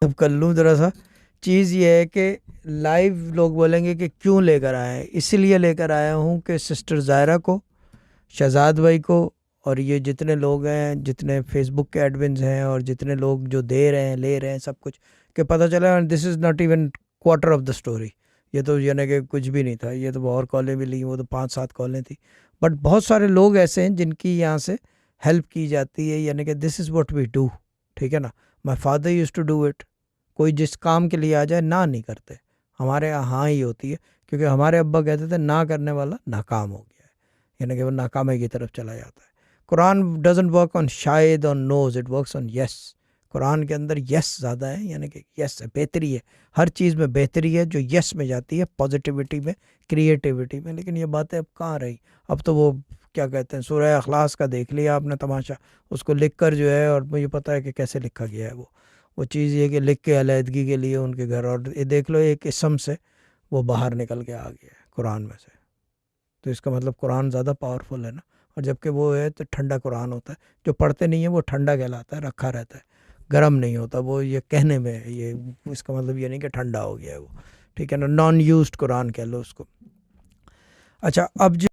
اب کر لوں ذرا سا. چیز یہ ہے کہ لائیو لوگ بولیں گے کہ کیوں لے کر آئے ہیں. اسی لیے لے کر آیا ہوں کہ سسٹر زائرہ کو، شہزاد بھائی کو، اور یہ جتنے لوگ ہیں، جتنے فیس بک کے ایڈمنز ہیں، اور جتنے لوگ جو دے رہے ہیں لے رہے ہیں سب کچھ، کہ پتہ چلا this is not even quarter of the story. یہ تو یعنی کہ کچھ بھی نہیں تھا. یہ تو اور کالیں بھی لیں، وہ تو 5-7 کالیں تھیں. بٹ بہت سارے لوگ ایسے ہیں جن کی یہاں سے ہیلپ کی جاتی ہے. یعنی کہ دس از واٹ وی ڈو. ٹھیک ہے نا. My father used to do it. کوئی جس کام کے لیے آ جائے نہ نہیں کرتے. ہمارے یہاں ہاں ہی ہوتی ہے، کیونکہ ہمارے ابا کہتے تھے نہ کرنے والا ناکام ہو گیا ہے. یعنی کہ وہ ناکامی کی طرف چلا جاتا ہے. قرآن ڈزنٹ ورک آن شاید آن نوز، اٹ ورکس آن یس. قرآن کے اندر یس زیادہ ہے. یعنی کہ یس بہتری ہے، ہر چیز میں بہتری ہے جو یس میں جاتی ہے، پازیٹیوٹی میں، کریٹیوٹی میں. لیکن یہ باتیں اب کہاں رہی. اب تو وہ کیا کہتے ہیں، سورہ اخلاص کا دیکھ لیا آپ نے تماشا. اس کو لکھ کر جو ہے، اور مجھے پتہ ہے کہ کیسے لکھا گیا ہے. وہ چیز یہ کہ لکھ کے علیحدگی کے لیے ان کے گھر، اور یہ دیکھ لو ایک اسم سے وہ باہر نکل کے آ گیا ہے قرآن میں سے. تو اس کا مطلب قرآن زیادہ پاورفل ہے نا. اور جب کہ وہ ہے تو ٹھنڈا قرآن ہوتا ہے. جو پڑھتے نہیں ہیں وہ ٹھنڈا کہلاتا ہے، رکھا رہتا ہے، گرم نہیں ہوتا. وہ یہ کہنے میں ہے، یہ اس کا مطلب یہ نہیں کہ ٹھنڈا ہو گیا ہے وہ. ٹھیک ہے نا. نان یوزڈ قرآن کہہ لو اس کو. اچھا اب